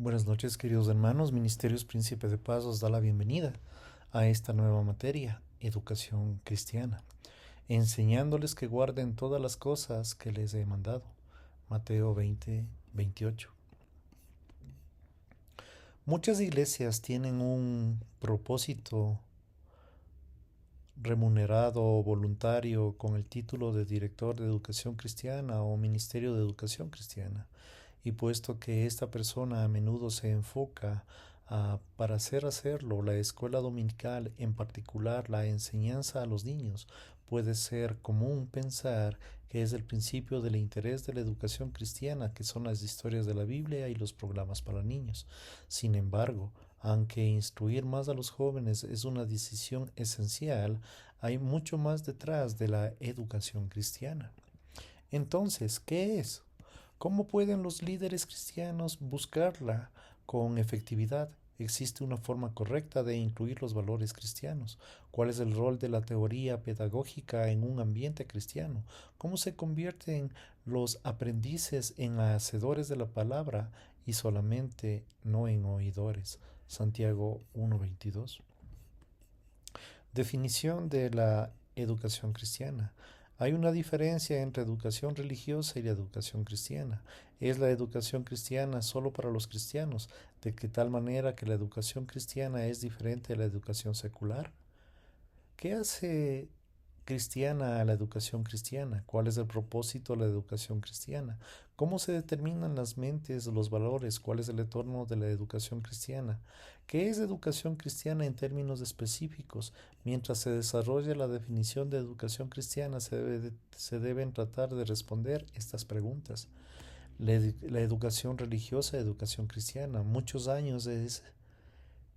Buenas noches, queridos hermanos. Ministerios Príncipe de Paz os da la bienvenida a esta nueva materia, educación cristiana, enseñándoles que guarden todas las cosas que les he mandado. Mateo 20:28. Muchas iglesias tienen un propósito remunerado o voluntario con el título de director de educación cristiana o ministerio de educación cristiana. Y puesto que esta persona a menudo se enfoca para hacerlo, la escuela dominical, en particular la enseñanza a los niños, puede ser común pensar que es el principio del interés de la educación cristiana, que son las historias de la Biblia y los programas para niños. Sin embargo, aunque instruir más a los jóvenes es una decisión esencial, hay mucho más detrás de la educación cristiana. Entonces, ¿qué es? ¿Cómo pueden los líderes cristianos buscarla con efectividad? ¿Existe una forma correcta de incluir los valores cristianos? ¿Cuál es el rol de la teoría pedagógica en un ambiente cristiano? ¿Cómo se convierten los aprendices en hacedores de la palabra y solamente no en oidores? Santiago 1:22. Definición de la educación cristiana. Hay una diferencia entre educación religiosa y la educación cristiana. Es la educación cristiana solo para los cristianos, de que tal manera que la educación cristiana es diferente a la educación secular. ¿Qué hace cristiana a la educación cristiana? ¿Cuál es el propósito de la educación cristiana? ¿Cómo se determinan las mentes, los valores? ¿Cuál es el entorno de la educación cristiana? ¿Qué es educación cristiana en términos específicos? Mientras se desarrolla la definición de educación cristiana, se deben tratar de responder estas preguntas. La educación religiosa, educación cristiana. Muchos años es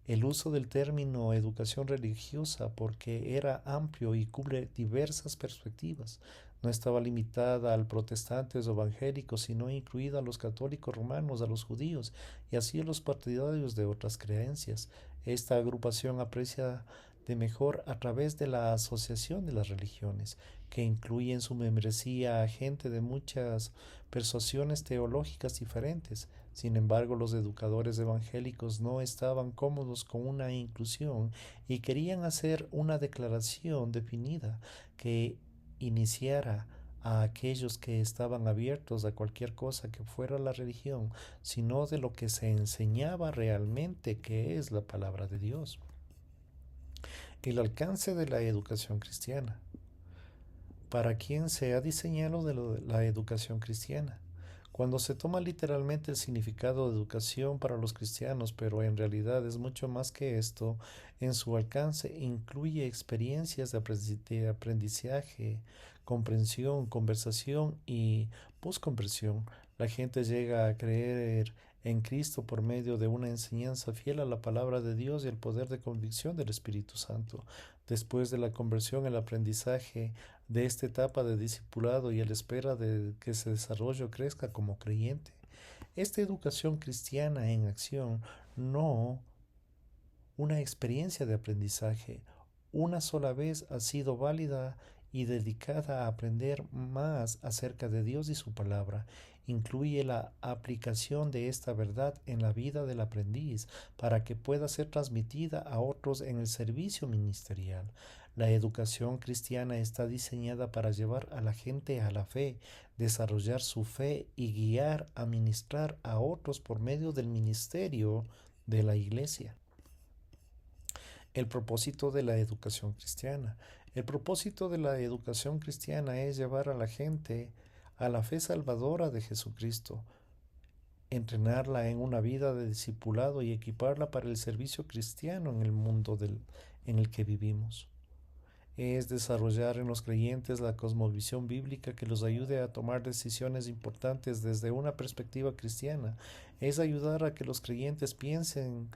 el uso del término educación religiosa porque era amplio y cubre diversas perspectivas. No estaba limitada al protestantes o evangélicos, sino incluida a los católicos romanos, a los judíos y así a los partidarios de otras creencias. Esta agrupación aprecia de mejor a través de la asociación de las religiones, que incluye en su membresía a gente de muchas persuasiones teológicas diferentes. Sin embargo, los educadores evangélicos no estaban cómodos con una inclusión y querían hacer una declaración definida que iniciara a aquellos que estaban abiertos a cualquier cosa que fuera la religión, sino de lo que se enseñaba realmente, que es la palabra de Dios. El alcance de la educación cristiana. ¿Para quién se ha diseñado la educación cristiana? Cuando se toma literalmente el significado de educación para los cristianos, pero en realidad es mucho más que esto, en su alcance incluye experiencias de aprendizaje, comprensión, conversación y poscomprensión. La gente llega a creer en Cristo por medio de una enseñanza fiel a la palabra de Dios y el poder de convicción del Espíritu Santo. Después de la conversión, el aprendizaje de esta etapa de discipulado y a la espera de que se desarrolle o crezca como creyente. Esta educación cristiana en acción, no una experiencia de aprendizaje, una sola vez ha sido válida y dedicada a aprender más acerca de Dios y su palabra. Incluye la aplicación de esta verdad en la vida del aprendiz para que pueda ser transmitida a otros en el servicio ministerial. La educación cristiana está diseñada para llevar a la gente a la fe, desarrollar su fe y guiar a ministrar a otros por medio del ministerio de la iglesia. El propósito de la educación cristiana. El propósito de la educación cristiana es llevar a la gente a la fe salvadora de Jesucristo, entrenarla en una vida de discipulado y equiparla para el servicio cristiano en el mundo en el que vivimos. Es desarrollar en los creyentes la cosmovisión bíblica que los ayude a tomar decisiones importantes desde una perspectiva cristiana. Es ayudar a que los creyentes piensen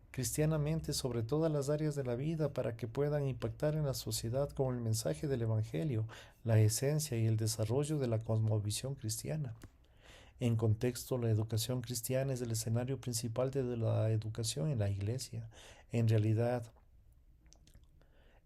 cristianamente sobre todas las áreas de la vida para que puedan impactar en la sociedad con el mensaje del Evangelio, la esencia y el desarrollo de la cosmovisión cristiana. En contexto, la educación cristiana es el escenario principal de la educación en la iglesia. En realidad,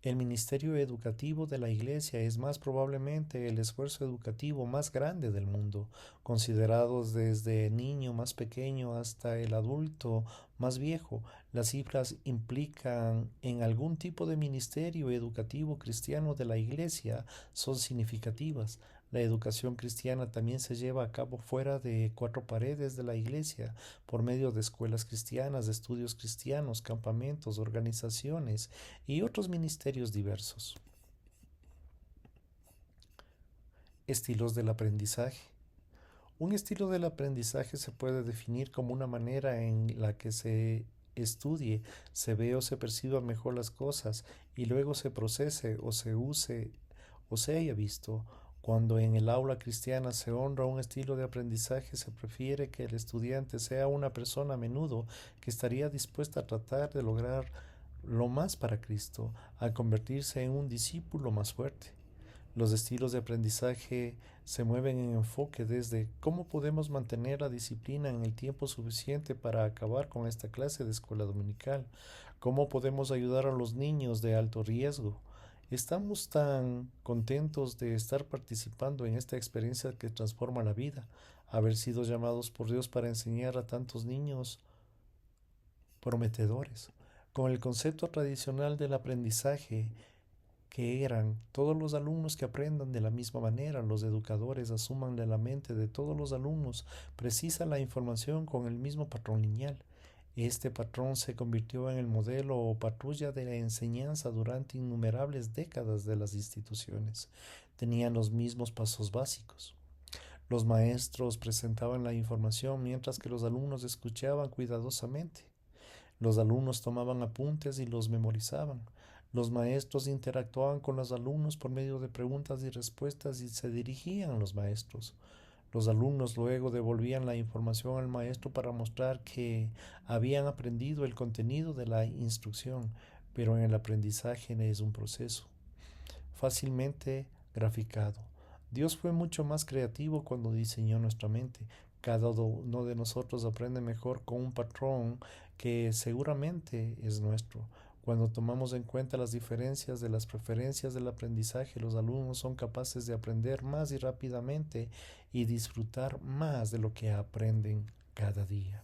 El ministerio educativo de la Iglesia es más probablemente el esfuerzo educativo más grande del mundo, considerados desde el niño más pequeño hasta el adulto más viejo. Las cifras implican en algún tipo de ministerio educativo cristiano de la Iglesia son significativas. La educación cristiana también se lleva a cabo fuera de cuatro paredes de la Iglesia, por medio de escuelas cristianas, de estudios cristianos, campamentos, organizaciones y otros ministerios diversos. Estilos del aprendizaje. Un estilo del aprendizaje se puede definir como una manera en la que se estudie, se ve o se perciban mejor las cosas y luego se procese o se use o se haya visto. Cuando en el aula cristiana se honra un estilo de aprendizaje, se prefiere que el estudiante sea una persona a menudo que estaría dispuesta a tratar de lograr lo más para Cristo, a convertirse en un discípulo más fuerte. Los estilos de aprendizaje se mueven en enfoque desde cómo podemos mantener la disciplina en el tiempo suficiente para acabar con esta clase de escuela dominical, cómo podemos ayudar a los niños de alto riesgo. Estamos tan contentos de estar participando en esta experiencia que transforma la vida, haber sido llamados por Dios para enseñar a tantos niños prometedores. Con el concepto tradicional del aprendizaje, que eran todos los alumnos que aprendan de la misma manera, los educadores asuman de la mente de todos los alumnos, precisa la información con el mismo patrón lineal. Este patrón se convirtió en el modelo o patrulla de la enseñanza durante innumerables décadas de las instituciones. Tenían los mismos pasos básicos. Los maestros presentaban la información mientras que los alumnos escuchaban cuidadosamente. Los alumnos tomaban apuntes y los memorizaban. Los maestros interactuaban con los alumnos por medio de preguntas y respuestas y se dirigían a los maestros. Los alumnos luego devolvían la información al maestro para mostrar que habían aprendido el contenido de la instrucción, pero en el aprendizaje es un proceso fácilmente graficado. Dios fue mucho más creativo cuando diseñó nuestra mente. Cada uno de nosotros aprende mejor con un patrón que seguramente es nuestro. Cuando tomamos en cuenta las diferencias de las preferencias del aprendizaje, los alumnos son capaces de aprender más y rápidamente y disfrutar más de lo que aprenden cada día.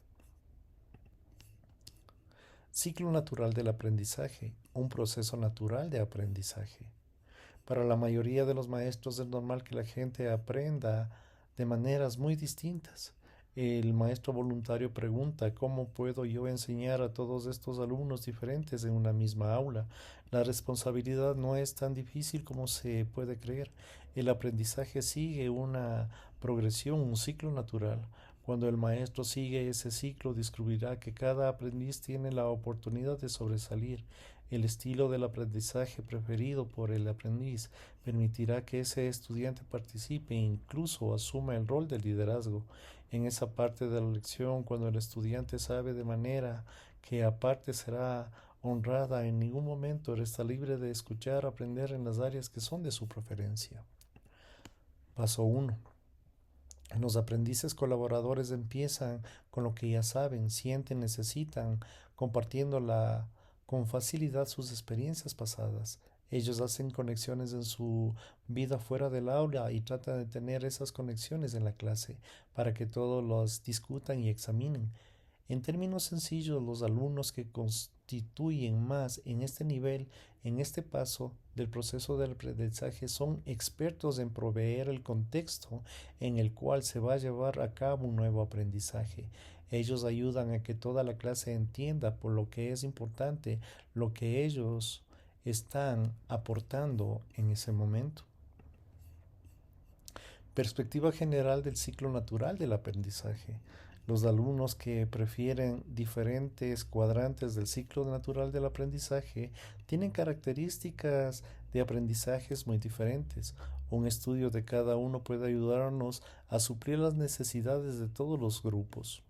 Ciclo natural del aprendizaje, un proceso natural de aprendizaje. Para la mayoría de los maestros es normal que la gente aprenda de maneras muy distintas. El maestro voluntario pregunta, ¿cómo puedo yo enseñar a todos estos alumnos diferentes en una misma aula? La responsabilidad no es tan difícil como se puede creer. El aprendizaje sigue una progresión, un ciclo natural. Cuando el maestro sigue ese ciclo, descubrirá que cada aprendiz tiene la oportunidad de sobresalir. El estilo del aprendizaje preferido por el aprendiz permitirá que ese estudiante participe e incluso asuma el rol de liderazgo. En esa parte de la lección, cuando el estudiante sabe de manera que aparte será honrada, en ningún momento está libre de escuchar, aprender en las áreas que son de su preferencia. Paso 1. Los aprendices colaboradores empiezan con lo que ya saben, sienten, necesitan, compartiéndola con facilidad sus experiencias pasadas. Ellos hacen conexiones en su vida fuera del aula y tratan de tener esas conexiones en la clase para que todos los discutan y examinen. En términos sencillos, los alumnos que constituyen más en este nivel, en este paso del proceso del aprendizaje, son expertos en proveer el contexto en el cual se va a llevar a cabo un nuevo aprendizaje. Ellos ayudan a que toda la clase entienda por lo que es importante, lo que ellos están aportando en ese momento. Perspectiva general del ciclo natural del aprendizaje. Los alumnos que prefieren diferentes cuadrantes del ciclo natural del aprendizaje tienen características de aprendizajes muy diferentes. Un estudio de cada uno puede ayudarnos a suplir las necesidades de todos los grupos.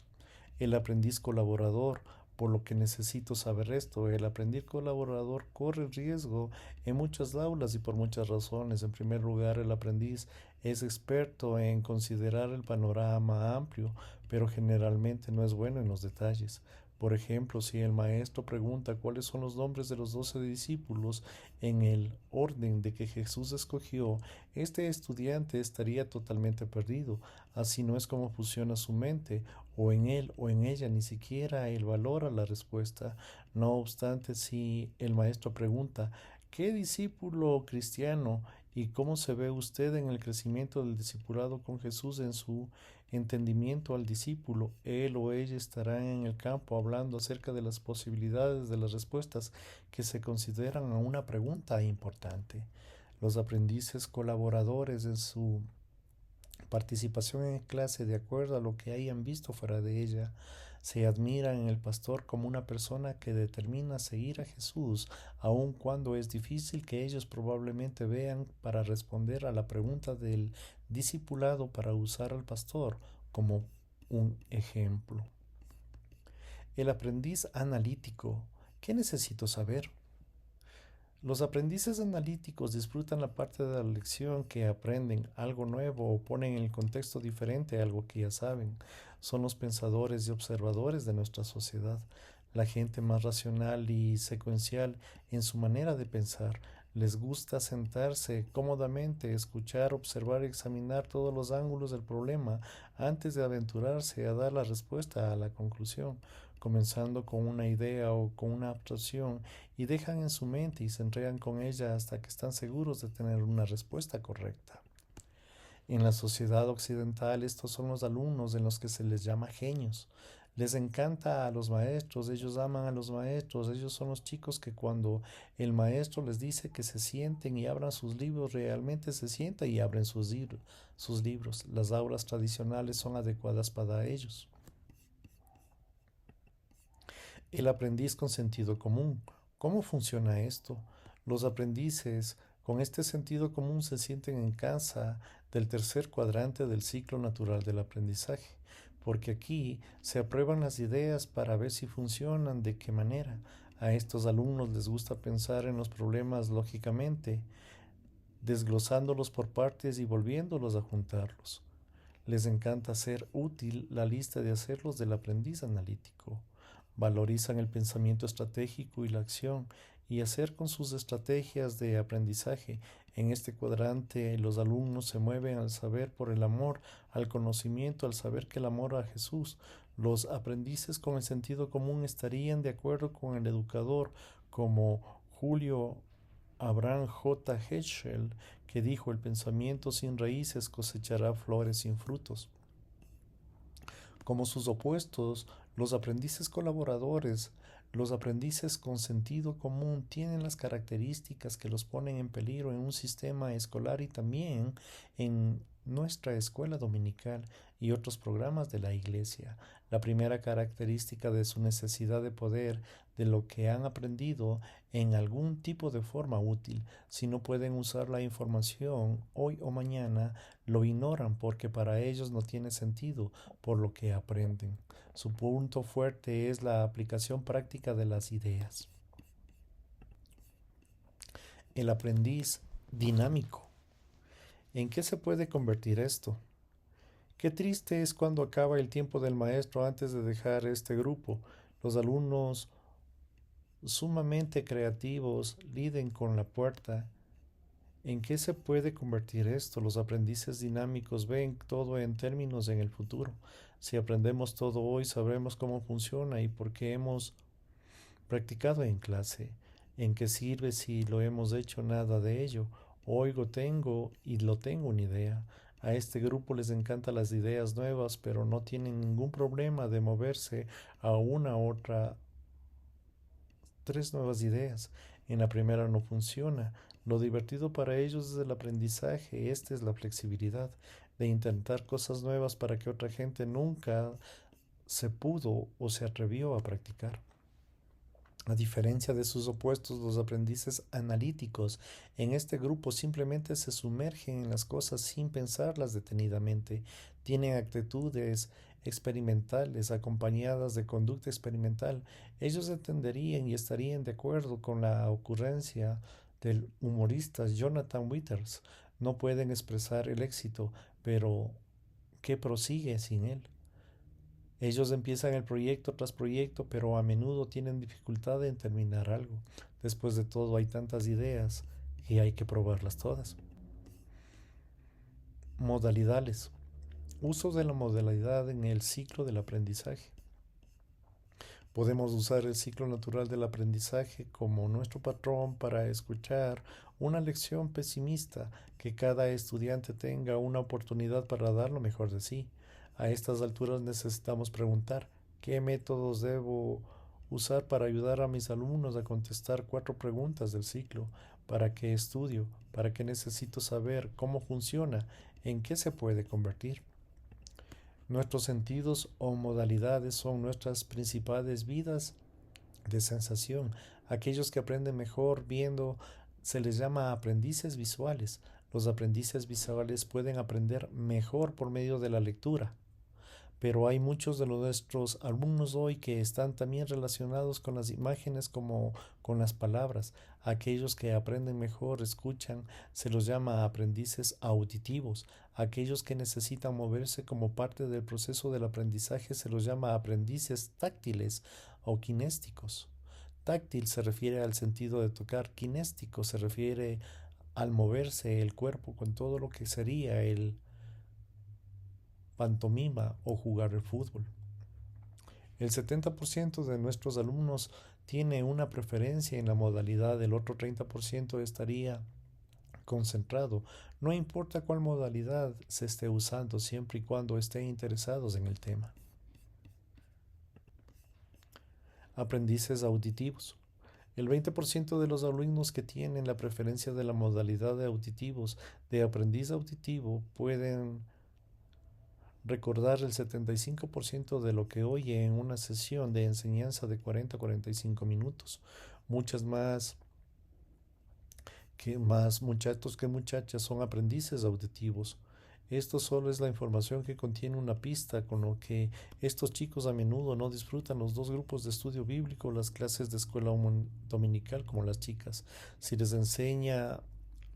El aprendiz colaborador, por lo que necesito saber esto, el aprendiz colaborador corre riesgo en muchas aulas y por muchas razones. En primer lugar, el aprendiz Es experto en considerar el panorama amplio, pero generalmente no es bueno en los detalles. Por ejemplo, si el maestro pregunta cuáles son los nombres de los 12 discípulos en el orden de que Jesús escogió, este estudiante estaría totalmente perdido. Así no es como funciona su mente, o en él o en ella ni siquiera él valora la respuesta. No obstante, si el maestro pregunta, ¿qué discípulo cristiano y cómo se ve usted en el crecimiento del discipulado con Jesús en su entendimiento al discípulo? Él o ella estarán en el campo hablando acerca de las posibilidades de las respuestas que se consideran a una pregunta importante. Los aprendices colaboradores en su participación en clase, de acuerdo a lo que hayan visto fuera de ella, se admiran en el pastor como una persona que determina seguir a Jesús, aun cuando es difícil que ellos probablemente vean para responder a la pregunta del discipulado para usar al pastor como un ejemplo. El aprendiz analítico. ¿Qué necesito saber? Los aprendices analíticos disfrutan la parte de la lección que aprenden algo nuevo o ponen en el contexto diferente a algo que ya saben. Son los pensadores y observadores de nuestra sociedad, la gente más racional y secuencial en su manera de pensar. Les gusta sentarse cómodamente, escuchar, observar y examinar todos los ángulos del problema antes de aventurarse a dar la respuesta a la conclusión, comenzando con una idea o con una abstracción y dejan en su mente y se enredan con ella hasta que están seguros de tener una respuesta correcta. En la sociedad occidental estos son los alumnos en los que se les llama genios. Les encanta a los maestros, ellos aman a los maestros, ellos son los chicos que cuando el maestro les dice que se sienten y abran sus libros, realmente se sientan y abren sus libros. Las aulas tradicionales son adecuadas para ellos. El aprendiz con sentido común. ¿Cómo funciona esto? Los aprendices con este sentido común se sienten en casa del tercer cuadrante del ciclo natural del aprendizaje, porque aquí se aprueban las ideas para ver si funcionan, de qué manera. A estos alumnos les gusta pensar en los problemas lógicamente, desglosándolos por partes y volviéndolos a juntarlos. Les encanta hacer útil la lista de hacerlos del aprendiz analítico. Valorizan el pensamiento estratégico y la acción y hacer con sus estrategias de aprendizaje. En este cuadrante los alumnos se mueven al saber por el amor, al conocimiento, al saber que el amor a Jesús. Los aprendices con el sentido común estarían de acuerdo con el educador como Julio Abraham J. Heschel, que dijo: el pensamiento sin raíces cosechará flores sin frutos. Como sus opuestos, los aprendices colaboradores, los aprendices con sentido común tienen las características que los ponen en peligro en un sistema escolar y también en nuestra escuela dominical y otros programas de la iglesia. La primera característica de su necesidad de poder, de lo que han aprendido en algún tipo de forma útil. Si no pueden usar la información hoy o mañana, lo ignoran porque para ellos no tiene sentido por lo que aprenden. Su punto fuerte es la aplicación práctica de las ideas. El aprendiz dinámico. ¿En qué se puede convertir esto? Qué triste es cuando acaba el tiempo del maestro antes de dejar este grupo. Los alumnos sumamente creativos liden con la puerta. ¿En qué se puede convertir esto? Los aprendices dinámicos ven todo en términos en el futuro. Si aprendemos todo hoy, sabremos cómo funciona y por qué hemos practicado en clase. ¿En qué sirve si lo hemos hecho nada de ello? Oigo, tengo y lo tengo una idea. A este grupo les encantan las ideas nuevas, pero no tienen ningún problema de moverse a una otra tres nuevas ideas. En la primera no funciona. Lo divertido para ellos es el aprendizaje, esta es la flexibilidad de intentar cosas nuevas para que otra gente nunca se pudo o se atrevió a practicar. A diferencia de sus opuestos, los aprendices analíticos en este grupo simplemente se sumergen en las cosas sin pensarlas detenidamente. Tienen actitudes experimentales acompañadas de conducta experimental. Ellos entenderían y estarían de acuerdo con la ocurrencia del humorista Jonathan Winters. no pueden expresar el éxito, pero ¿qué prosigue sin él? Ellos empiezan el proyecto tras proyecto, pero a menudo tienen dificultad en terminar algo. Después de todo, hay tantas ideas y hay que probarlas todas. Modalidades. Uso de la modalidad en el ciclo del aprendizaje. Podemos usar el ciclo natural del aprendizaje como nuestro patrón para escuchar una lección pesimista, que cada estudiante tenga una oportunidad para dar lo mejor de sí. A estas alturas necesitamos preguntar, ¿qué métodos debo usar para ayudar a mis alumnos a contestar 4 preguntas del ciclo? ¿Para qué estudio? ¿Para qué necesito saber cómo funciona? ¿En qué se puede convertir? Nuestros sentidos o modalidades son nuestras principales vidas de sensación. Aquellos que aprenden mejor viendo se les llama aprendices visuales. Los aprendices visuales pueden aprender mejor por medio de la lectura, pero hay muchos de nuestros alumnos hoy que están también relacionados con las imágenes como con las palabras. Aquellos que aprenden mejor escuchan, se los llama aprendices auditivos. Aquellos que necesitan moverse como parte del proceso del aprendizaje se los llama aprendices táctiles o kinésticos. Táctil se refiere al sentido de tocar, kinéstico se refiere al moverse el cuerpo con todo lo que sería el pantomima o jugar el fútbol. El 70% de nuestros alumnos tiene una preferencia en la modalidad, el otro 30% estaría concentrado. No importa cuál modalidad se esté usando, siempre y cuando estén interesados en el tema. Aprendices auditivos. El 20% de los alumnos que tienen la preferencia de la modalidad de auditivos de aprendiz auditivo pueden recordar el 75% de lo que oye en una sesión de enseñanza de 40 a 45 minutos. Muchas más muchachos que muchachas son aprendices auditivos. Esto solo es la información que contiene una pista, con lo que estos chicos a menudo no disfrutan los 2 grupos de estudio bíblico, las clases de escuela dominical como las chicas. Si les enseña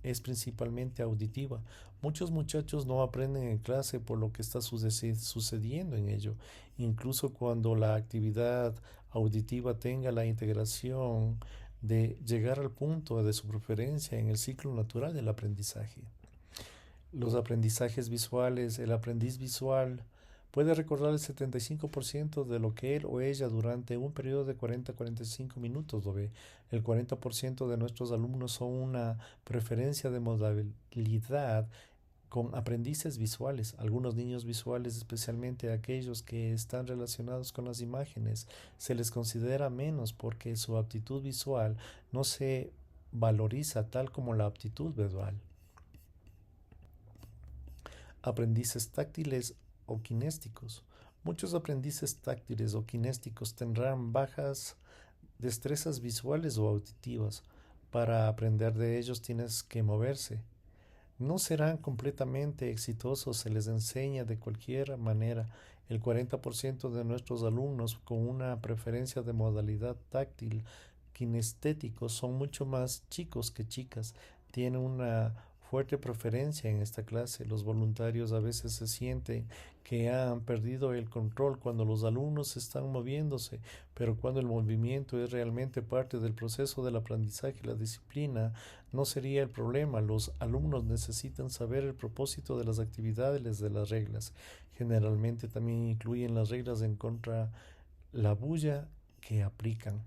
es principalmente auditiva. Muchos muchachos no aprenden en clase por lo que está sucediendo en ello, incluso cuando la actividad auditiva tenga la integración de llegar al punto de su preferencia en el ciclo natural del aprendizaje. Los aprendizajes visuales, el aprendiz visual puede recordar el 75% de lo que él o ella durante un periodo de 40 a 45 minutos lo ve. El 40% de nuestros alumnos son una preferencia de modalidad con aprendices visuales. Algunos niños visuales, especialmente aquellos que están relacionados con las imágenes, se les considera menos porque su aptitud visual no se valoriza tal como la aptitud visual. Aprendices táctiles o kinésticos. Muchos aprendices táctiles o kinésticos tendrán bajas destrezas visuales o auditivas. Para aprender de ellos tienes que moverse. No serán completamente exitosos, se les enseña de cualquier manera. El 40% de nuestros alumnos con una preferencia de modalidad táctil kinestético son mucho más chicos que chicas. Tienen una fuerte preferencia en esta clase. Los voluntarios a veces se sienten que han perdido el control cuando los alumnos están moviéndose, pero cuando el movimiento es realmente parte del proceso del aprendizaje, la disciplina no sería el problema. Los alumnos necesitan saber el propósito de las actividades, de las reglas. Generalmente también incluyen las reglas en contra la bulla que aplican.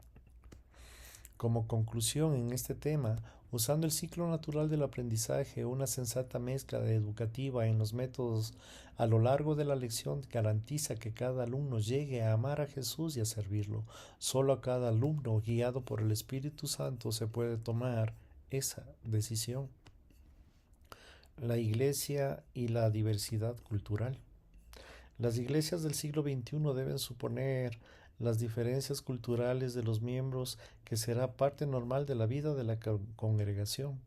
Como conclusión en este tema, usando el ciclo natural del aprendizaje, una sensata mezcla de educativa en los métodos a lo largo de la lección garantiza que cada alumno llegue a amar a Jesús y a servirlo. Solo a cada alumno, guiado por el Espíritu Santo, se puede tomar esa decisión. La Iglesia y la diversidad cultural. Las iglesias del siglo XXI deben suponer las diferencias culturales de los miembros, que será parte normal de la vida de la congregación.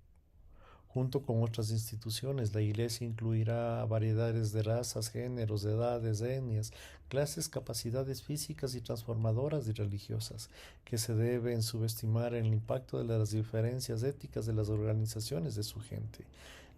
Junto con otras instituciones, la Iglesia incluirá variedades de razas, géneros, edades, etnias, clases, capacidades físicas y transformadoras y religiosas, que se deben subestimar el impacto de las diferencias éticas de las organizaciones de su gente.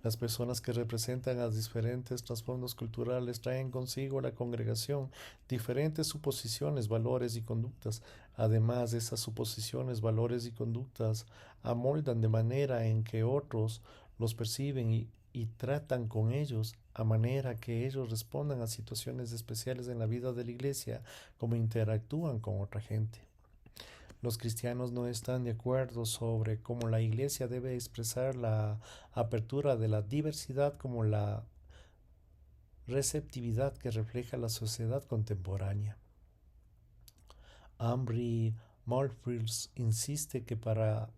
Las personas que representan a diferentes trasfondos culturales traen consigo a la congregación diferentes suposiciones, valores y conductas. Además, esas suposiciones, valores y conductas amoldan de manera en que otros los perciben y tratan con ellos, a manera que ellos respondan a situaciones especiales en la vida de la iglesia, como interactúan con otra gente. Los cristianos no están de acuerdo sobre cómo la iglesia debe expresar la apertura de la diversidad como la receptividad que refleja la sociedad contemporánea. Ambry Maltfield insiste que para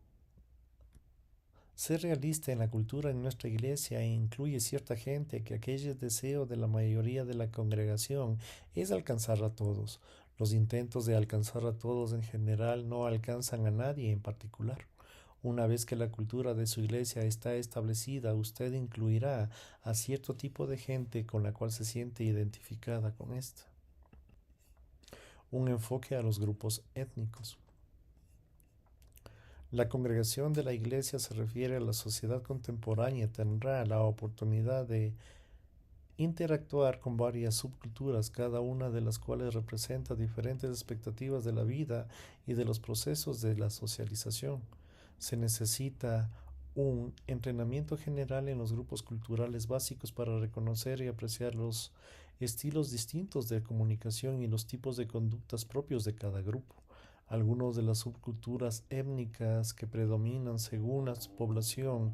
ser realista en la cultura en nuestra iglesia incluye cierta gente que aquel deseo de la mayoría de la congregación es alcanzar a todos. Los intentos de alcanzar a todos en general no alcanzan a nadie en particular. Una vez que la cultura de su iglesia está establecida, usted incluirá a cierto tipo de gente con la cual se siente identificada con esta. Un enfoque a los grupos étnicos. La congregación de la iglesia se refiere a la sociedad contemporánea, tendrá la oportunidad de interactuar con varias subculturas, cada una de las cuales representa diferentes expectativas de la vida y de los procesos de la socialización. Se necesita un entrenamiento general en los grupos culturales básicos para reconocer y apreciar los estilos distintos de comunicación y los tipos de conductas propios de cada grupo. Algunas de las subculturas étnicas que predominan según la población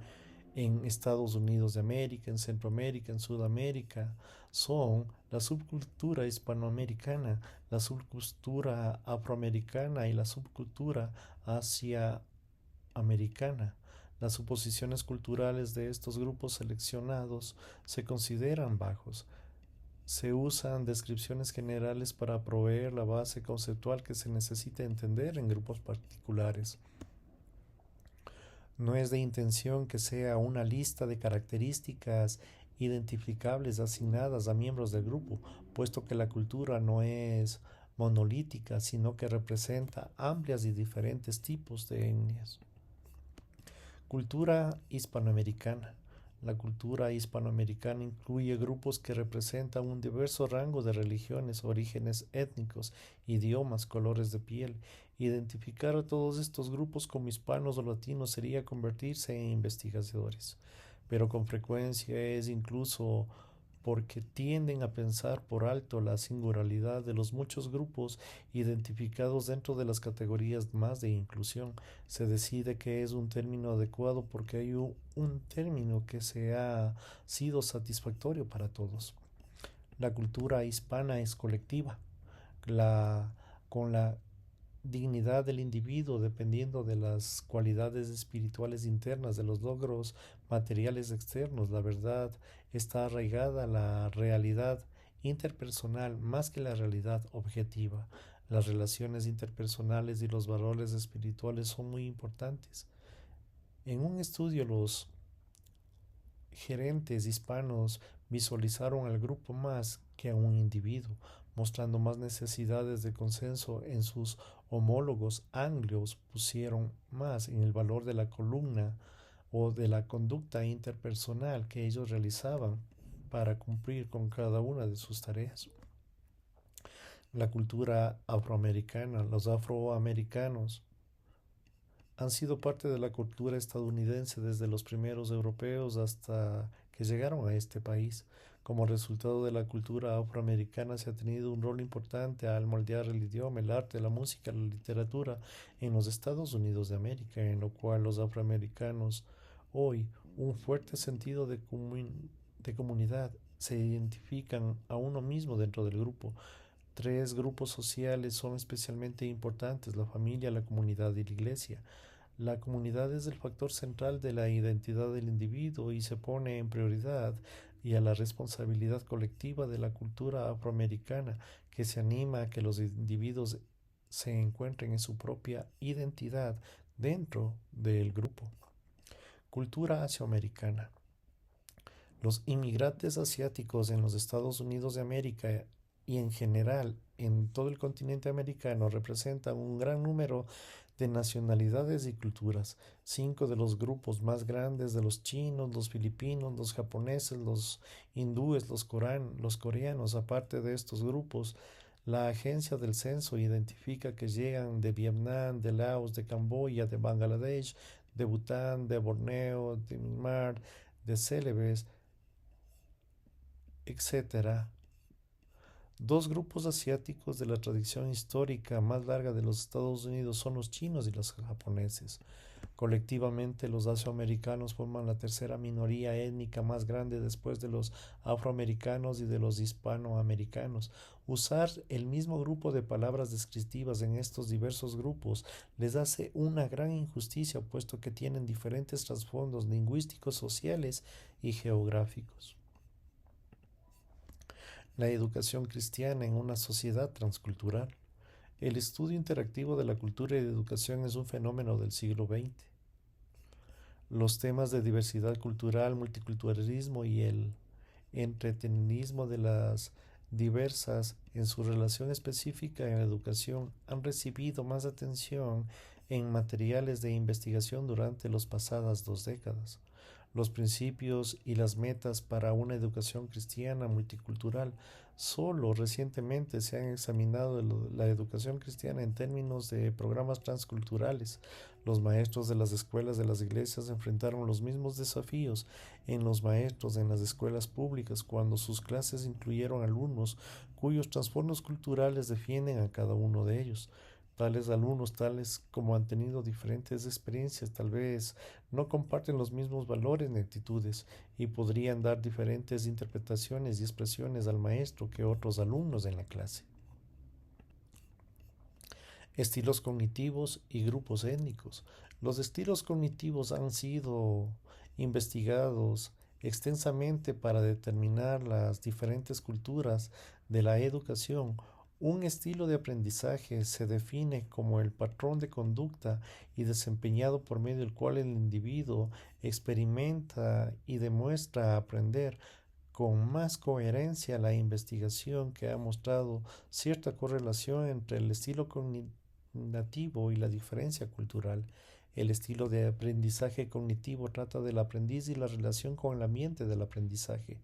en Estados Unidos de América, en Centroamérica, en Sudamérica, son la subcultura hispanoamericana, la subcultura afroamericana y la subcultura asiamericana. Las suposiciones culturales de estos grupos seleccionados se consideran bajos. Se usan descripciones generales para proveer la base conceptual que se necesita entender en grupos particulares. No es de intención que sea una lista de características identificables asignadas a miembros del grupo, puesto que la cultura no es monolítica, sino que representa amplias y diferentes tipos de etnias. Cultura hispanoamericana. La cultura hispanoamericana incluye grupos que representan un diverso rango de religiones, orígenes étnicos, idiomas, colores de piel. Identificar a todos estos grupos como hispanos o latinos sería convertirse en investigadores, pero con frecuencia es incluso porque tienden a pensar por alto la singularidad de los muchos grupos identificados dentro de las categorías más de inclusión. Se decide que es un término adecuado porque hay un término que se ha sido satisfactorio para todos. La cultura hispana es colectiva, con la dignidad del individuo dependiendo de las cualidades espirituales internas, de los logros materiales externos. La verdad está arraigada a la realidad interpersonal más que la realidad objetiva. Las relaciones interpersonales y los valores espirituales son muy importantes. En un estudio, los gerentes hispanos visualizaron al grupo más que a un individuo, mostrando más necesidades de consenso en sus homólogos anglos, pusieron más en el valor de la columna o de la conducta interpersonal que ellos realizaban para cumplir con cada una de sus tareas. La cultura afroamericana, los afroamericanos han sido parte de la cultura estadounidense desde los primeros europeos hasta que llegaron a este país. Como resultado de la cultura afroamericana se ha tenido un rol importante al moldear el idioma, el arte, la música, la literatura en los Estados Unidos de América, en lo cual los afroamericanos hoy un fuerte sentido de comunidad se identifican a uno mismo dentro del grupo. Tres grupos sociales son especialmente importantes: la familia, la comunidad y la iglesia. La comunidad es el factor central de la identidad del individuo y se pone en prioridad y a la responsabilidad colectiva de la cultura afroamericana, que se anima a que los individuos se encuentren en su propia identidad dentro del grupo. Cultura asioamericana. Los inmigrantes asiáticos en los Estados Unidos de América y en general en todo el continente americano representan un gran número de nacionalidades y culturas. 5 de los grupos más grandes de los chinos, los filipinos, los japoneses, los hindúes, los coreanos. Aparte de estos grupos, la agencia del censo identifica que llegan de Vietnam, de Laos, de Camboya, de Bangladesh, de Bután, de Borneo, de Myanmar, de Celebes, etc. Dos grupos asiáticos de la tradición histórica más larga de los Estados Unidos son los chinos y los japoneses. Colectivamente, los asioamericanos forman la tercera minoría étnica más grande después de los afroamericanos y de los hispanoamericanos. Usar el mismo grupo de palabras descriptivas en estos diversos grupos les hace una gran injusticia, puesto que tienen diferentes trasfondos lingüísticos, sociales y geográficos. La educación cristiana en una sociedad transcultural. El estudio interactivo de la cultura y de educación es un fenómeno del siglo XX. Los temas de diversidad cultural, multiculturalismo y el entretenismo de las diversas en su relación específica en la educación han recibido más atención en materiales de investigación durante las pasadas 2 décadas. Los principios y las metas para una educación cristiana multicultural. Solo recientemente se han examinado la educación cristiana en términos de programas transculturales. Los maestros de las escuelas de las iglesias enfrentaron los mismos desafíos en los maestros en las escuelas públicas cuando sus clases incluyeron alumnos cuyos trasfondos culturales defienden a cada uno de ellos. Tales alumnos, tales como han tenido diferentes experiencias, tal vez no comparten los mismos valores ni actitudes y podrían dar diferentes interpretaciones y expresiones al maestro que otros alumnos en la clase. Estilos cognitivos y grupos étnicos. Los estilos cognitivos han sido investigados extensamente para determinar las diferentes culturas de la educación. Un estilo de aprendizaje se define como el patrón de conducta y desempeñado por medio del cual el individuo experimenta y demuestra aprender con más coherencia. La investigación que ha mostrado cierta correlación entre el estilo cognitivo y la diferencia cultural. El estilo de aprendizaje cognitivo trata del aprendiz y la relación con el ambiente del aprendizaje.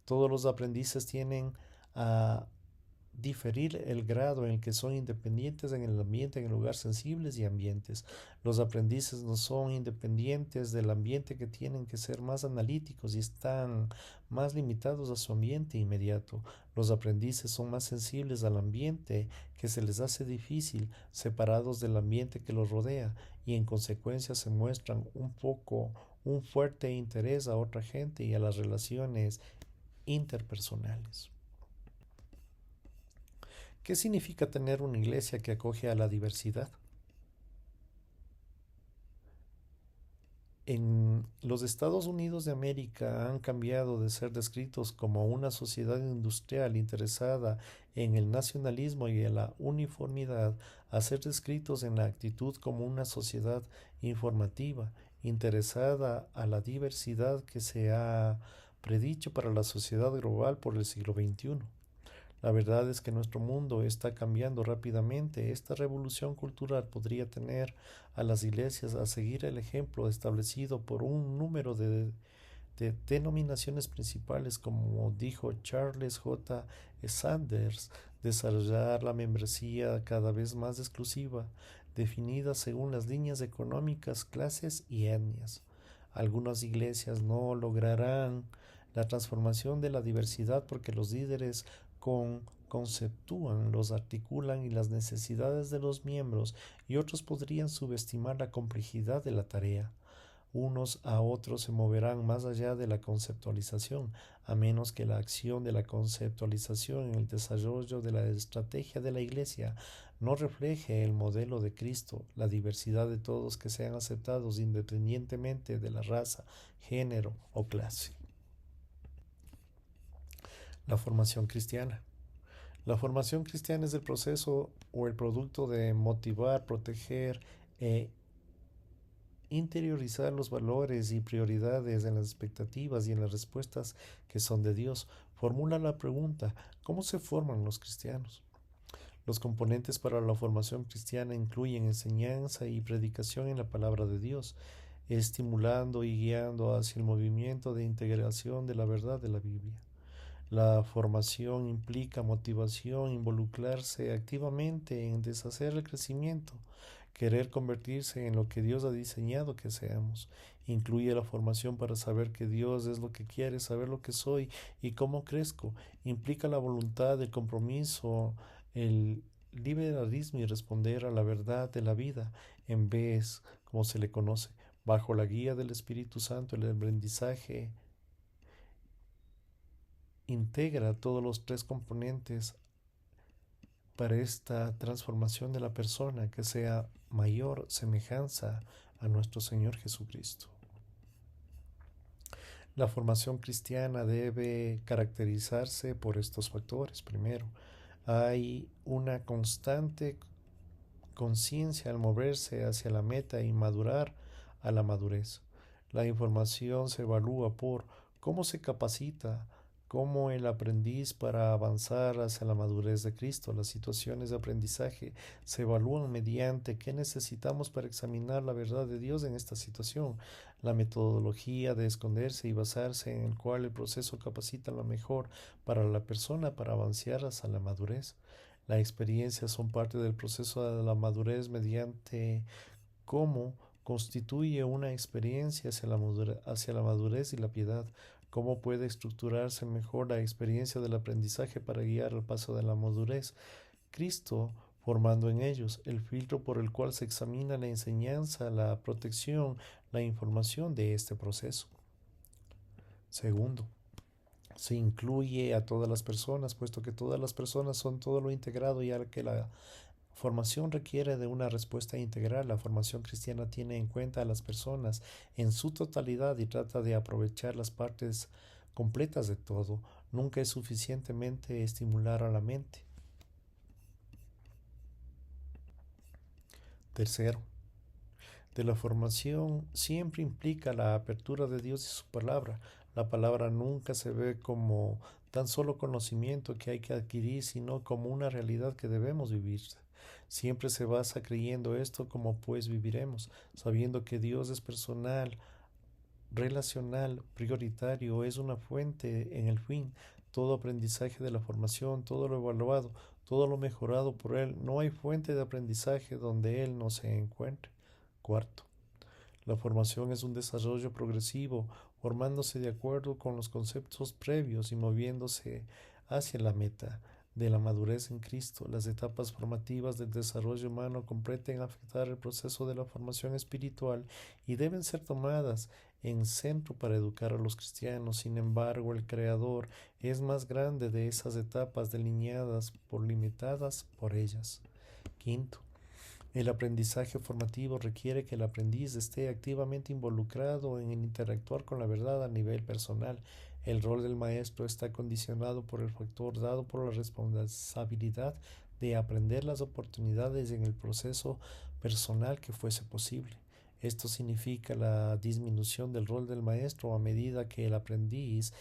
Todos los aprendices tienen a diferir el grado en el que son independientes en el ambiente, en el lugar, sensibles y ambientes. Los aprendices no son independientes del ambiente, que tienen que ser más analíticos y están más limitados a su ambiente inmediato. Los aprendices son más sensibles al ambiente, que se les hace difícil, separados del ambiente que los rodea, y en consecuencia se muestran un fuerte interés a otra gente y a las relaciones interpersonales. ¿Qué significa tener una iglesia que acoge a la diversidad? En los Estados Unidos de América han cambiado de ser descritos como una sociedad industrial interesada en el nacionalismo y en la uniformidad a ser descritos en la actitud como una sociedad informativa, interesada a la diversidad que se ha predicho para la sociedad global por el siglo XXI. La verdad es que nuestro mundo está cambiando rápidamente. Esta revolución cultural podría tener a las iglesias a seguir el ejemplo establecido por un número de denominaciones principales, como dijo Charles J. Sanders, desarrollar la membresía cada vez más exclusiva, definida según las líneas económicas, clases y etnias. Algunas iglesias no lograrán la transformación de la diversidad porque los líderes conceptúan, los articulan y las necesidades de los miembros, y otros podrían subestimar la complejidad de la tarea. Unos a otros se moverán más allá de la conceptualización, a menos que la acción de la conceptualización en el desarrollo de la estrategia de la Iglesia no refleje el modelo de Cristo, la diversidad de todos que sean aceptados independientemente de la raza, género o clase. La formación cristiana. La formación cristiana es el proceso o el producto de motivar, proteger e interiorizar los valores y prioridades en las expectativas y en las respuestas que son de Dios. Formula la pregunta: ¿cómo se forman los cristianos? Los componentes para la formación cristiana incluyen enseñanza y predicación en la palabra de Dios, estimulando y guiando hacia el movimiento de integración de la verdad de la Biblia. La formación implica motivación, involucrarse activamente en deshacer el crecimiento, querer convertirse en lo que Dios ha diseñado que seamos. Incluye la formación para saber que Dios es lo que quiere, saber lo que soy y cómo crezco. Implica la voluntad, el compromiso, el liberalismo y responder a la verdad de la vida en vez, como se le conoce, bajo la guía del Espíritu Santo, el aprendizaje integra todos los tres componentes para esta transformación de la persona que sea mayor semejanza a nuestro Señor Jesucristo. La formación cristiana debe caracterizarse por estos factores. Primero, hay una constante conciencia al moverse hacia la meta y madurar a la madurez. La información se evalúa por cómo se capacita, cómo el aprendiz para avanzar hacia la madurez de Cristo. Las situaciones de aprendizaje se evalúan mediante qué necesitamos para examinar la verdad de Dios en esta situación. La metodología de esconderse y basarse en el cual el proceso capacita lo mejor para la persona para avanzar hacia la madurez. Las experiencias son parte del proceso de la madurez mediante cómo constituye una experiencia hacia la madurez y la piedad, cómo puede estructurarse mejor la experiencia del aprendizaje para guiar al paso de la madurez. Cristo formando en ellos el filtro por el cual se examina la enseñanza, la protección, la información de este proceso. Segundo, se incluye a todas las personas, puesto que todas las personas son todo lo integrado, ya que la formación requiere de una respuesta integral. La formación cristiana tiene en cuenta a las personas en su totalidad y trata de aprovechar las partes completas de todo. Nunca es suficientemente estimular a la mente. Tercero, de la formación siempre implica la apertura de Dios y su palabra. La palabra nunca se ve como tan solo conocimiento que hay que adquirir, sino como una realidad que debemos vivir. Siempre se basa creyendo esto como pues viviremos, sabiendo que Dios es personal, relacional, prioritario, es una fuente en el fin. Todo aprendizaje de la formación, todo lo evaluado, todo lo mejorado por Él. No hay fuente de aprendizaje donde Él no se encuentre. Cuarto, la formación es un desarrollo progresivo, formándose de acuerdo con los conceptos previos y moviéndose hacia la meta de la madurez en Cristo. Las etapas formativas del desarrollo humano comprenden afectar el proceso de la formación espiritual y deben ser tomadas en centro para educar a los cristianos. Sin embargo, el Creador es más grande de esas etapas delineadas por limitadas por ellas. Quinto, el aprendizaje formativo requiere que el aprendiz esté activamente involucrado en interactuar con la verdad a nivel personal. El rol del maestro está condicionado por el factor dado por la responsabilidad de aprender las oportunidades en el proceso personal que fuese posible. Esto significa la disminución del rol del maestro a medida que el aprendiz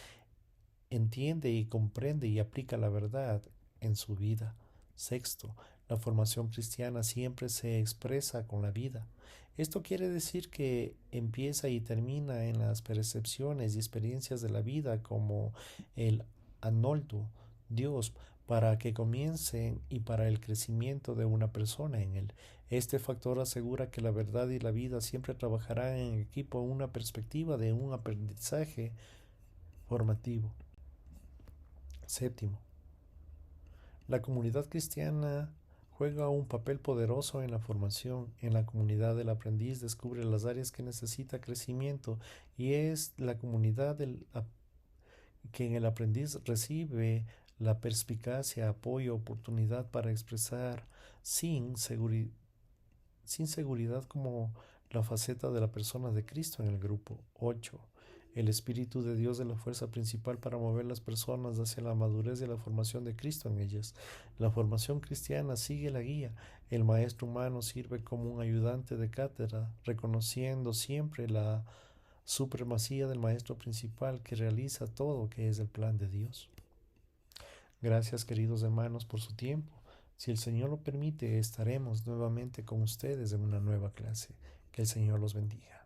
entiende y comprende y aplica la verdad en su vida. Sexto, la formación cristiana siempre se expresa con la vida. Esto quiere decir que empieza y termina en las percepciones y experiencias de la vida como el anoldo, Dios, para que comiencen y para el crecimiento de una persona en él. Este factor asegura que la verdad y la vida siempre trabajarán en equipo en una perspectiva de un aprendizaje formativo. Séptimo, la comunidad cristiana juega un papel poderoso en la formación. En la comunidad del aprendiz descubre las áreas que necesita crecimiento y es la comunidad que en el aprendiz recibe la perspicacia, apoyo, oportunidad para expresar sin, sin seguridad como la faceta de la persona de Cristo en el grupo. 8. El Espíritu de Dios es la fuerza principal para mover las personas hacia la madurez y la formación de Cristo en ellas. La formación cristiana sigue la guía. El maestro humano sirve como un ayudante de cátedra, reconociendo siempre la supremacía del maestro principal que realiza todo, que es el plan de Dios. Gracias, queridos hermanos, por su tiempo. Si el Señor lo permite, estaremos nuevamente con ustedes en una nueva clase. Que el Señor los bendiga.